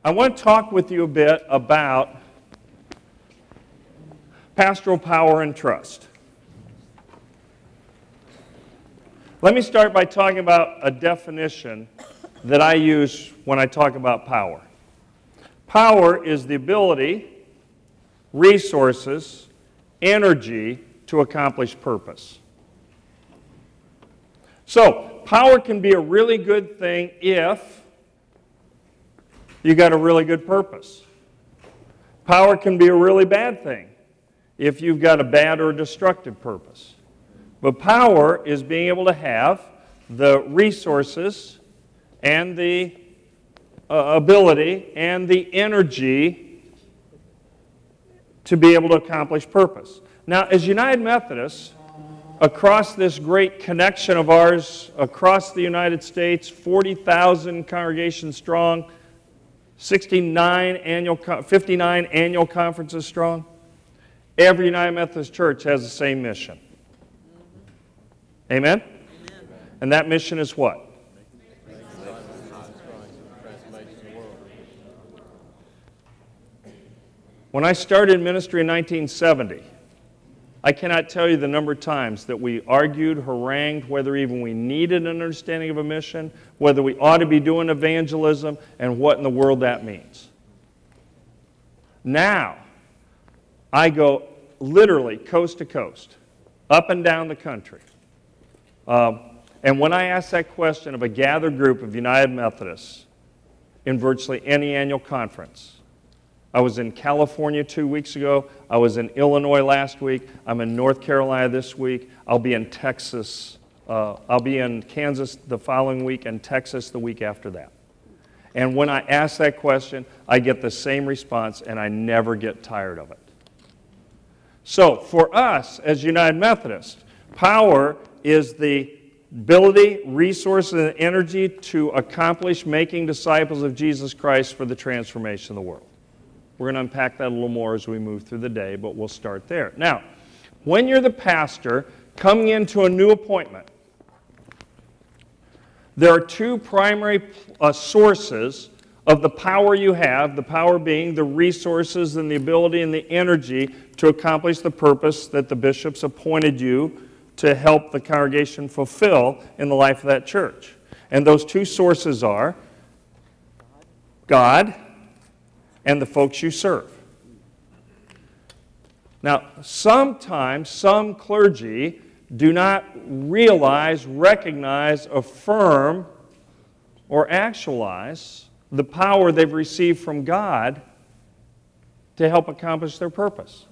I want to talk with you a bit about pastoral power and trust. Let me start by talking about a definition that I use when I talk about power. Power is the ability, resources, energy to accomplish purpose. So, power can be a really good thing if you got a really good purpose. Power can be a really bad thing if you've got a bad or destructive purpose. But power is being able to have the resources and the ability and the energy to be able to accomplish purpose. Now, as United Methodists, across this great connection of ours, across the United States, 40,000 congregations strong, 59 annual conferences strong, every United Methodist church has the same mission. Amen? Amen. And that mission is what? When I started ministry in 1970, I cannot tell you the number of times that we argued, harangued, whether even we needed an understanding of a mission, whether we ought to be doing evangelism, and what in the world that means. Now, I go literally coast to coast, up and down the country. And when I ask that question of a gathered group of United Methodists in virtually any annual conference, I was in California 2 weeks ago. I was in Illinois last week. I'm in North Carolina this week. I'll be in Texas. I'll be in Kansas the following week and Texas the week after that. And when I ask that question, I get the same response, and I never get tired of it. So for us as United Methodists, power is the ability, resources, and energy to accomplish making disciples of Jesus Christ for the transformation of the world. We're going to unpack that a little more as we move through the day, but we'll start there. Now, when you're the pastor coming into a new appointment, there are two primary sources of the power you have, the power being the resources and the ability and the energy to accomplish the purpose that the bishops appointed you to help the congregation fulfill in the life of that church. And those two sources are God and the folks you serve. Now, sometimes some clergy do not realize, recognize, affirm, or actualize the power they've received from God to help accomplish their purpose.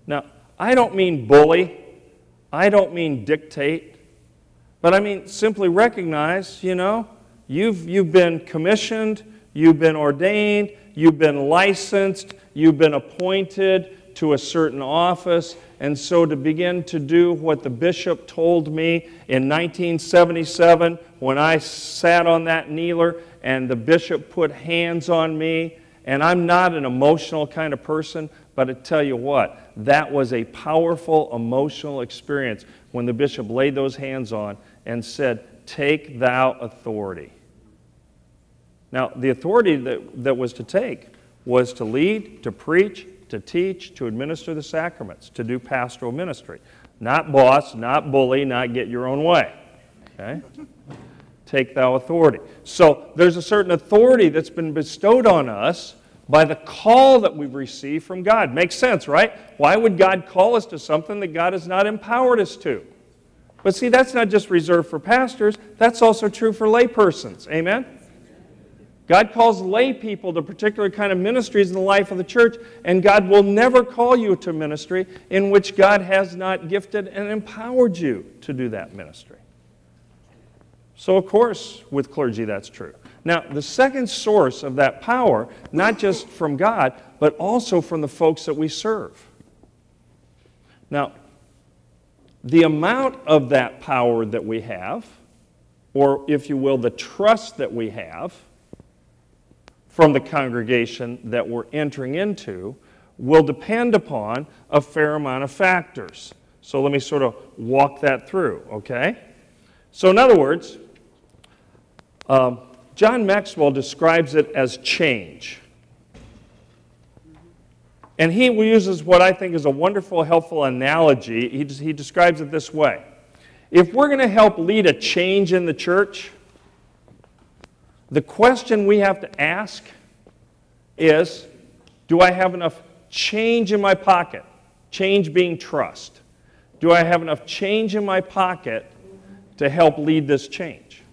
Now, I don't mean bully, I don't mean dictate, but I mean simply recognize, you've been commissioned, you've been ordained, you've been licensed, you've been appointed to a certain office, and so to begin to do what the bishop told me in 1977 when I sat on that kneeler and the bishop put hands on me, and I'm not an emotional kind of person, but I tell you what, that was a powerful emotional experience when the bishop laid those hands on and said, "Take thou authority." Now, the authority that was to take was to lead, to preach, to teach, to administer the sacraments, to do pastoral ministry. Not boss, not bully, not get your own way. Okay? Take thou authority. So there's a certain authority that's been bestowed on us by the call that we've received from God. Makes sense, right? Why would God call us to something that God has not empowered us to? But see, that's not just reserved for pastors. That's also true for laypersons. Amen? God calls lay people to particular kind of ministries in the life of the church, and God will never call you to ministry in which God has not gifted and empowered you to do that ministry. So, of course, with clergy, that's true. Now, the second source of that power, not just from God, but also from the folks that we serve. Now, the amount of that power that we have, or if you will, the trust that we have from the congregation that we're entering into, will depend upon a fair amount of factors. So let me sort of walk that through, okay? So in other words, John Maxwell describes it as change. And he uses what I think is a wonderful, helpful analogy. He describes it this way. If we're going to help lead a change in the church, the question we have to ask is, do I have enough change in my pocket? Change being trust. Do I have enough change in my pocket to help lead this change?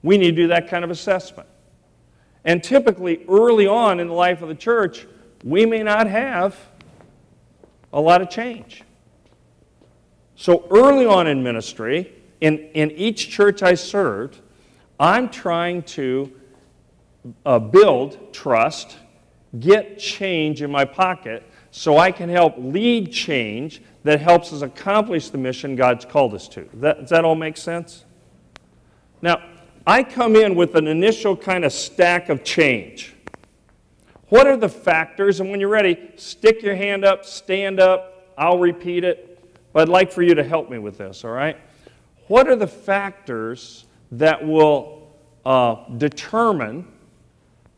We need to do that kind of assessment. And typically, early on in the life of the church, we may not have a lot of change. So early on in ministry, in each church I served, I'm trying to build trust, get change in my pocket, so I can help lead change that helps us accomplish the mission God's called us to. Does that all make sense? Now, I come in with an initial kind of stack of change. What are the factors? And when you're ready, stick your hand up, stand up, I'll repeat it. But I'd like for you to help me with this, all right? What are the factors that will determine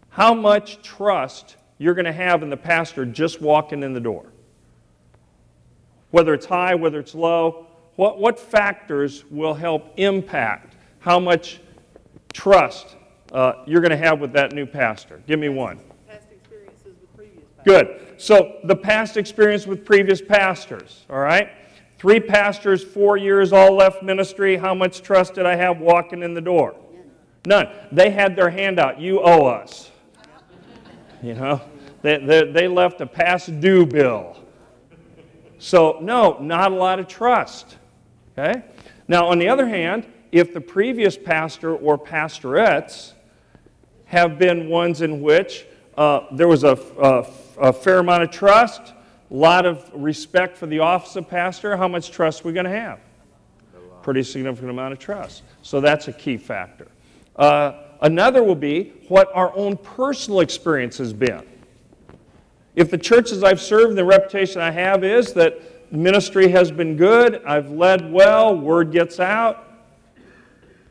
how much trust you're going to have in the pastor just walking in the door? Whether it's high, whether it's low, what factors will help impact how much trust you're going to have with that new pastor? Give me one. Past experiences with previous pastors. Good. So the past experience with previous pastors, all right? 3 pastors, 4 years, all left ministry. How much trust did I have walking in the door? None. They had their hand out. You owe us. You know? They left a past due bill. So, no, not a lot of trust. Okay? Now, on the other hand, if the previous pastor or pastorettes have been ones in which there was a fair amount of trust, a lot of respect for the office of pastor, how much trust are we going to have? Pretty significant amount of trust. So that's a key factor. Another will be what our own personal experience has been. If the churches I've served, the reputation I have is that ministry has been good, I've led well, word gets out.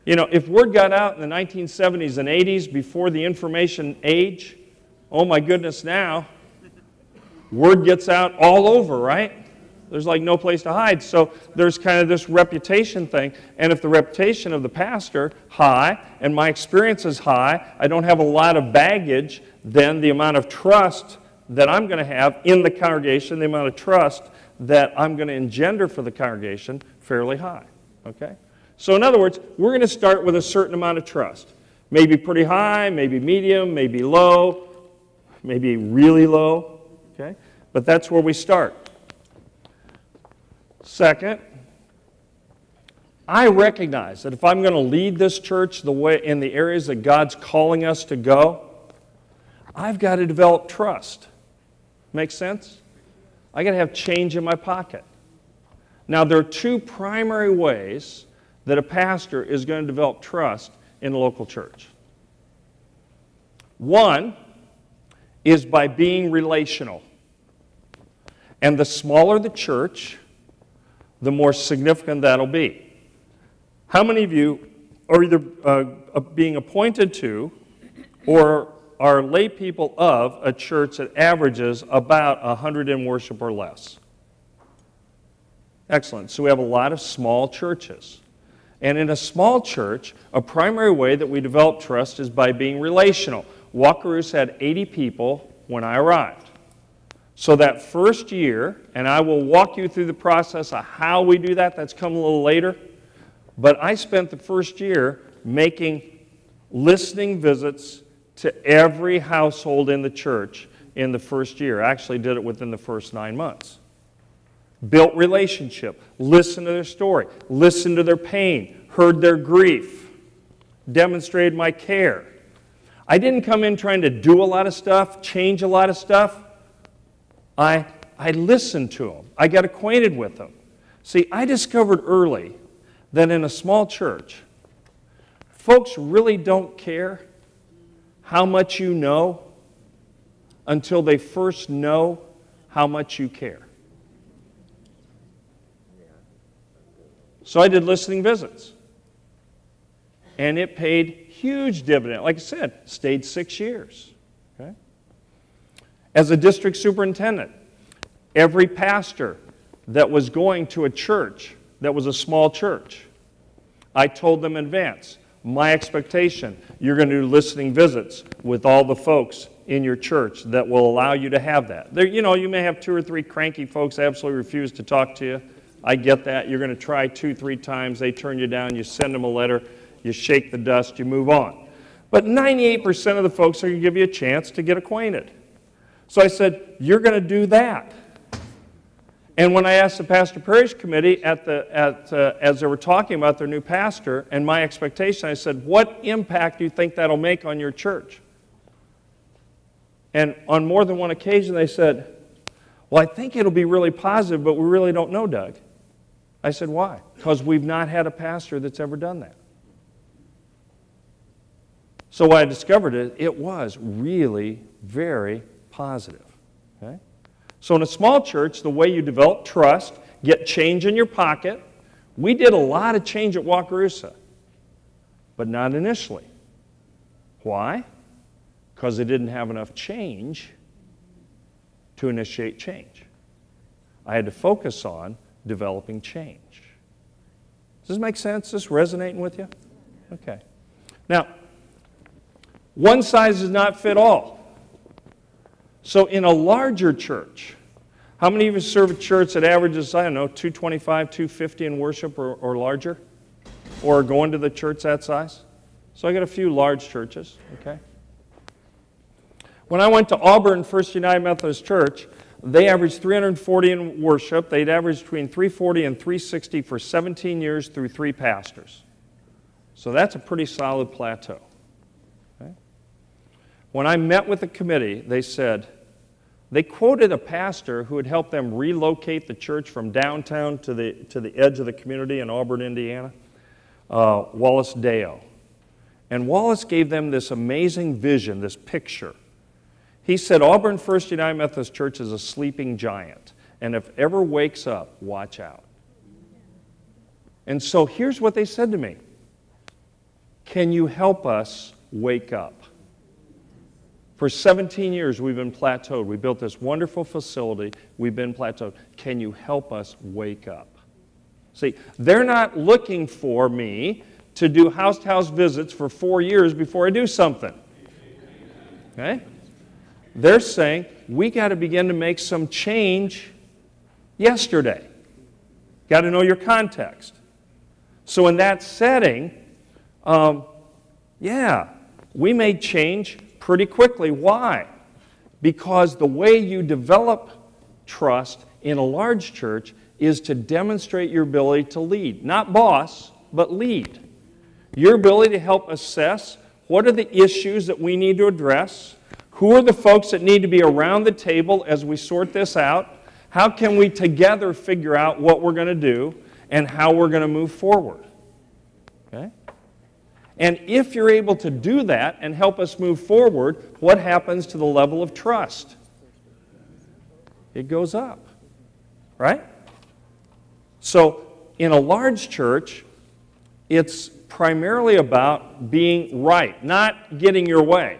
You know, if word got out in the 1970s and 80s before the information age, oh my goodness, now, word gets out all over, right? There's like no place to hide. So there's kind of this reputation thing. And if the reputation of the pastor high and my experience is high, I don't have a lot of baggage, then the amount of trust that I'm going to have in the congregation, the amount of trust that I'm going to engender for the congregation, fairly high. Okay? So in other words, we're going to start with a certain amount of trust. Maybe pretty high, maybe medium, maybe low, maybe really low. Okay? But that's where we start. Second, I recognize that if I'm going to lead this church the way in the areas that God's calling us to go, I've got to develop trust. Make sense? I got to have change in my pocket. Now, there are 2 primary ways that a pastor is going to develop trust in a local church. One is by being relational. And the smaller the church, the more significant that'll be. How many of you are either being appointed to or are lay people of a church that averages about 100 in worship or less? Excellent. So we have a lot of small churches. And in a small church, a primary way that we develop trust is by being relational. Wakaroos had 80 people when I arrived. So that first year, and I will walk you through the process of how we do that, that's come a little later, but I spent the first year making listening visits to every household in the church in the first year. I actually did it within the first 9 months. Built relationship, listened to their story, listened to their pain, heard their grief, demonstrated my care. I didn't come in trying to do a lot of stuff, change a lot of stuff. I listened to them. I got acquainted with them. See, I discovered early that in a small church, folks really don't care how much you know until they first know how much you care. So I did listening visits. And it paid huge dividend. Like I said, stayed 6 years. Okay? As a district superintendent, every pastor that was going to a church that was a small church, I told them in advance, my expectation, you're going to do listening visits with all the folks in your church that will allow you to have that. There, you may have 2 or 3 cranky folks absolutely refuse to talk to you. I get that. You're going to try 2, 3 times. They turn you down. You send them a letter. You shake the dust. You move on. But 98% of the folks are going to give you a chance to get acquainted. So I said, you're going to do that. And when I asked the pastor parish committee as they were talking about their new pastor and my expectation, I said, what impact do you think that'll make on your church? And on more than one occasion they said, well, I think it'll be really positive, but we really don't know, Doug. I said, why? Because we've not had a pastor that's ever done that. So what I discovered is it was really very positive. Okay? So in a small church, the way you develop trust, get change in your pocket, we did a lot of change at Wakarusa, but not initially. Why? Because they didn't have enough change to initiate change. I had to focus on developing change. Does this make sense? Is this resonating with you? Okay. Now, one size does not fit all. So in a larger church, how many of you serve a church that averages, I don't know, 225, 250 in worship or larger? Or going to the church that size? So I got a few large churches, okay? When I went to Auburn First United Methodist Church, they averaged 340 in worship. They'd averaged between 340 and 360 for 17 years through 3 pastors. So that's a pretty solid plateau. Okay? When I met with the committee, they quoted a pastor who had helped them relocate the church from downtown to the edge of the community in Auburn, Indiana, Wallace Deo. And Wallace gave them this amazing vision, this picture. He said, Auburn First United Methodist Church is a sleeping giant, and if ever wakes up, watch out. And so here's what they said to me. Can you help us wake up? For 17 years, we've been plateaued. We built this wonderful facility. We've been plateaued. Can you help us wake up? See, they're not looking for me to do house-to-house visits for 4 years before I do something. Okay? They're saying, we got to begin to make some change yesterday. Got to know your context. So in that setting, we made change pretty quickly. Why? Because the way you develop trust in a large church is to demonstrate your ability to lead. Not boss, but lead. Your ability to help assess what are the issues that we need to address. Who are the folks that need to be around the table as we sort this out? How can we together figure out what we're going to do and how we're going to move forward? Okay? And if you're able to do that and help us move forward, what happens to the level of trust? It goes up, right? So in a large church, it's primarily about being right, not getting your way.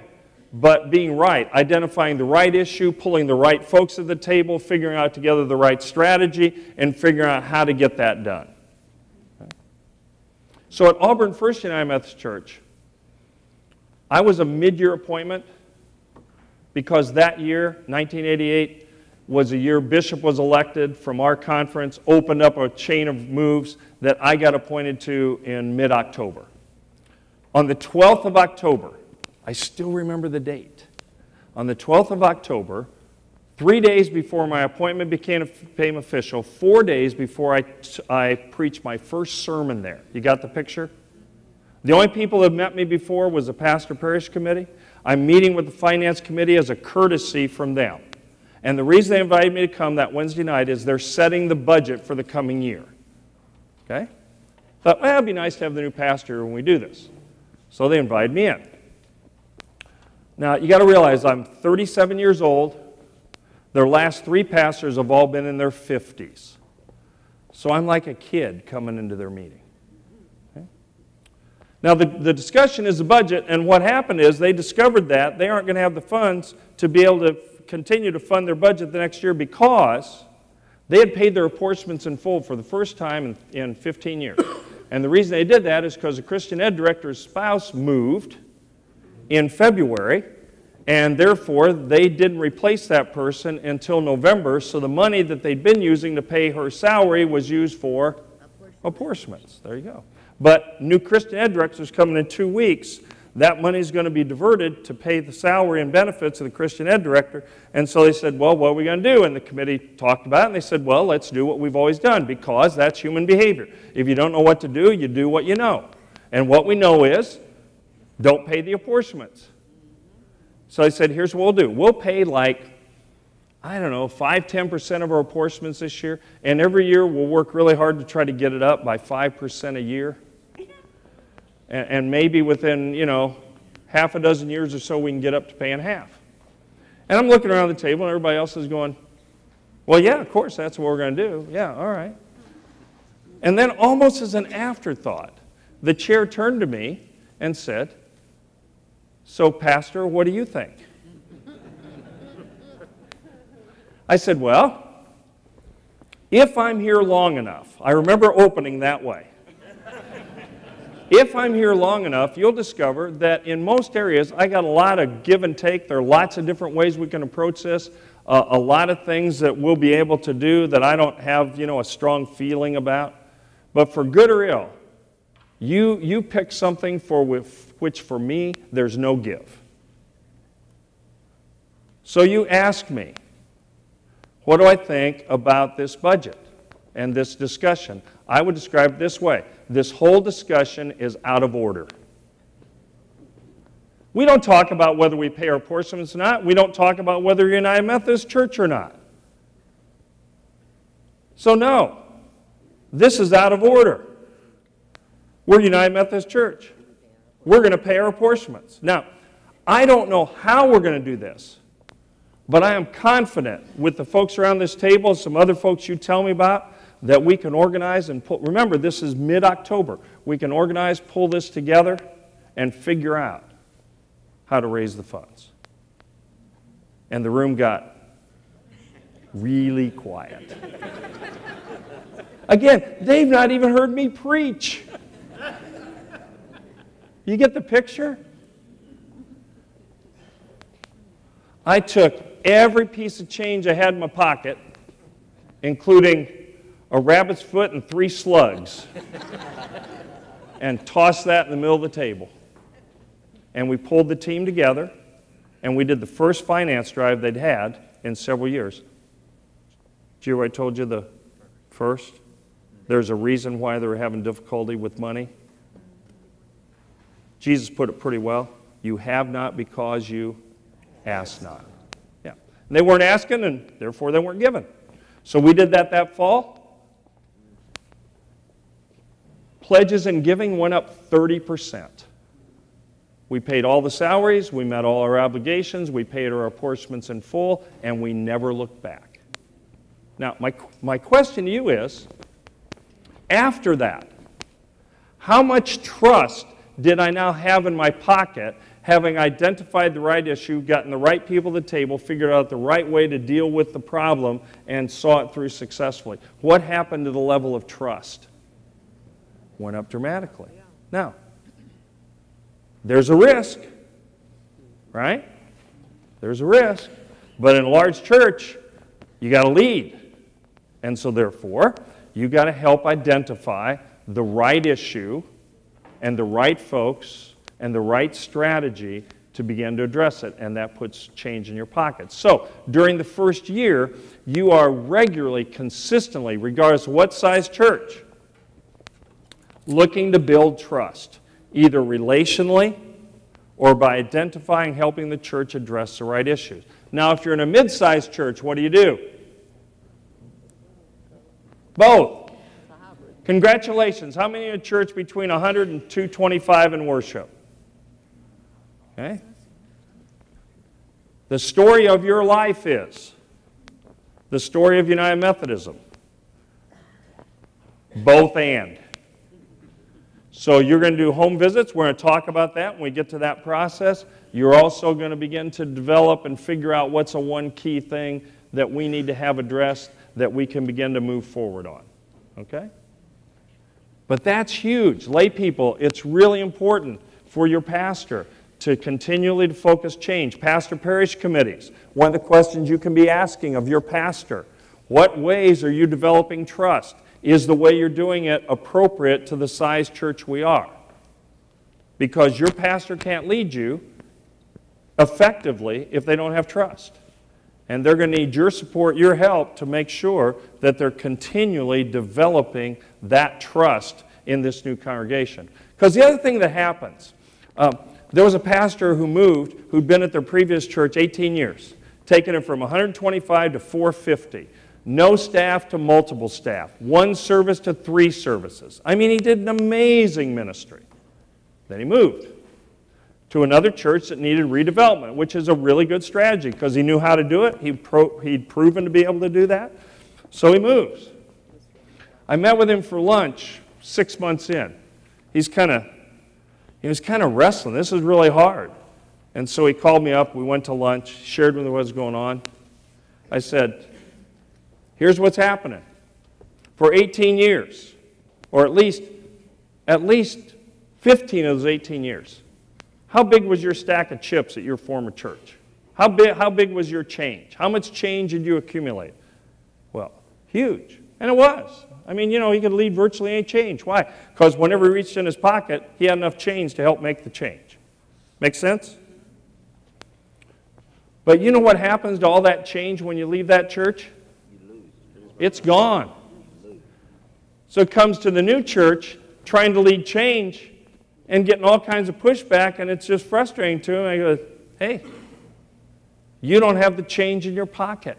But being right, identifying the right issue, pulling the right folks at the table, figuring out together the right strategy, and figuring out how to get that done. Okay. So at Auburn First United Methodist Church, I was a mid-year appointment because that year, 1988, was a year Bishop was elected from our conference, opened up a chain of moves that I got appointed to in mid-October. On the 12th of October, I still remember the date. On the 12th of October, 3 days before my appointment became official, 4 days before I preached my first sermon there. You got the picture? The only people that met me before was the pastor parish committee. I'm meeting with the finance committee as a courtesy from them. And the reason they invited me to come that Wednesday night is they're setting the budget for the coming year. Okay? Thought, well, it'd be nice to have the new pastor when we do this. So they invited me in. Now, you got to realize I'm 37 years old. Their last 3 pastors have all been in their 50s. So I'm like a kid coming into their meeting. Okay? Now, the discussion is the budget, and what happened is they discovered that they aren't going to have the funds to be able to continue to fund their budget the next year because they had paid their apportionments in full for the first time in 15 years. And the reason they did that is because the Christian ed director's spouse moved in February, and therefore they didn't replace that person until November, so the money that they'd been using to pay her salary was used for apportionments. There you go. But new Christian ed director is coming in 2 weeks. That money is going to be diverted to pay the salary and benefits of the Christian ed director. And so they said, well, what are we going to do? And the committee talked about it, and they said, well, let's do what we've always done, because that's human behavior. If you don't know what to do, you do what you know. And what we know is, don't pay the apportionments. So I said, here's what we'll do. We'll pay like, I don't know, 5-10% of our apportionments this year, and every year we'll work really hard to try to get it up by 5% a year. And maybe within, half a dozen years or so, we can get up to paying half. And I'm looking around the table, and everybody else is going, well, yeah, of course, that's what we're going to do. Yeah, all right. And then almost as an afterthought, the chair turned to me and said, so, Pastor, what do you think? I said, well, if I'm here long enough, I remember opening that way. If I'm here long enough, you'll discover that in most areas, I got a lot of give and take. There are lots of different ways we can approach this. A lot of things that we'll be able to do that I don't have, a strong feeling about. But for good or ill, you pick something for which for me, there's no give. So you ask me, what do I think about this budget and this discussion? I would describe it this way. This whole discussion is out of order. We don't talk about whether we pay our apportionments or not. We don't talk about whether you're United Methodist Church or not. So no, this is out of order. We're United Methodist Church. We're going to pay our apportionments. Now, I don't know how we're going to do this, but I am confident with the folks around this table, some other folks you tell me about, that we can organize and pull. Remember, this is mid-October. We can organize, pull this together, and figure out how to raise the funds. And the room got really quiet. Again, they've not even heard me preach. You get the picture? I took every piece of change I had in my pocket, including a rabbit's foot and 3 slugs, and tossed that in the middle of the table. And we pulled the team together, and we did the first finance drive they'd had in several years. Did you hear what I told you the first? There's a reason why they were having difficulty with money. Jesus put it pretty well. You have not because you ask not. Yeah. And they weren't asking, and therefore they weren't given. So we did that fall. Pledges and giving went up 30%. We paid all the salaries, we met all our obligations, we paid our apportionments in full, and we never looked back. Now, my question to you is, after that, how much trust did I now have in my pocket, having identified the right issue, gotten the right people at the table, figured out the right way to deal with the problem, and saw it through successfully? What happened to the level of trust? Went up dramatically. Now, there's a risk, right? There's a risk. But in a large church, you got to lead. And so therefore, you got to help identify the right issue and the right folks and the right strategy to begin to address it, and that puts change in your pocket. So during the first year, you are regularly, consistently, regardless of what size church, looking to build trust, either relationally or by identifying, helping the church address the right issues. Now, if you're in a mid-sized church, what do? Both. Congratulations. How many in a church between 100 and 225 in worship? Okay. The story of your life is the story of United Methodism. Both and. So you're going to do home visits. We're going to talk about that when we get to that process. you're also going to begin to develop and figure out what's a one key thing that we need to have addressed that we can begin to move forward on. Okay? But that's huge. Lay people, it's really important for your pastor to continually focus change. Pastor parish committees, one of the questions you can be asking of your pastor, what ways are you developing trust? Is the way you're doing it appropriate to the size church we are? Because your pastor can't lead you effectively if they don't have trust. And they're going to need your support, your help to make sure that they're continually developing that trust in this new congregation. Because the other thing that happens, there was a pastor who moved, who'd been at their previous church 18 years, taking it from 125 to 450. No staff to multiple staff. 1 service to 3 services. I mean, he did an amazing ministry. Then he moved to another church that needed redevelopment, which is a really good strategy because he knew how to do it. He'd proven to be able to do that. So he moves. I met with him for lunch 6 months in. He was kind of wrestling. This is really hard. And so he called me up. We went to lunch, shared with me what was going on. I said, here's what's happening. For 18 years, or at least 15 of those 18 years, how big was your stack of chips at your former church? How big was your change? How much change did you accumulate? Well, huge. And it was. I mean, he could lead virtually any change. Why? Because whenever he reached in his pocket, he had enough change to help make the change. Make sense? But you know what happens to all that change when you leave that church? It's gone. So it comes to the new church trying to lead change and getting all kinds of pushback, and it's just frustrating to him. I go, hey, you don't have the change in your pocket.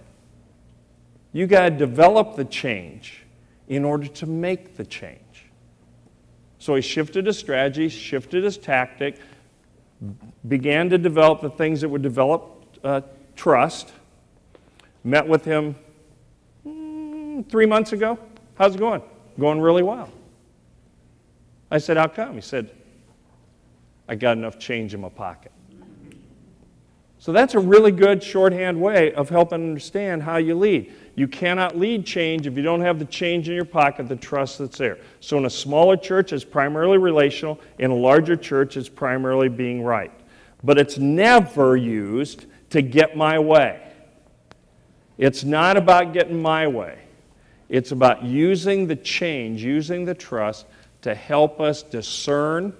You got to develop the change in order to make the change. So he shifted his strategy, shifted his tactic, began to develop the things that would develop trust. Met with him 3 months ago. How's it going? Going really well. I said, how come? He said, I got enough change in my pocket. So that's a really good shorthand way of helping understand how you lead. You cannot lead change if you don't have the change in your pocket, the trust that's there. So in a smaller church, it's primarily relational. In a larger church, it's primarily being right. But it's never used to get my way. It's not about getting my way. It's about using the change, using the trust to help us discern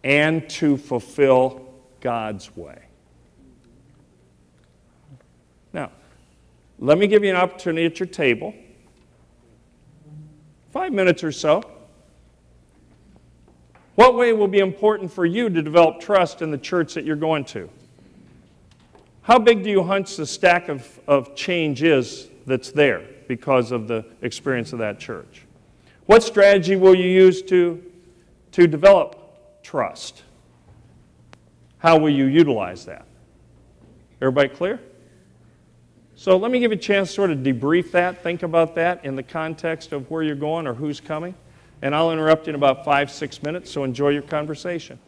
and to fulfill God's way. Now, let me give you an opportunity at your table, 5 minutes or so. What way will be important for you to develop trust in the church that you're going to? How big do you hunch the stack of change is that's there because of the experience of that church? What strategy will you use to develop trust? How will you utilize that? Everybody clear? So let me give you a chance to sort of debrief that, think about that in the context of where you're going or who's coming. And I'll interrupt you in about 5-6 minutes, so enjoy your conversation.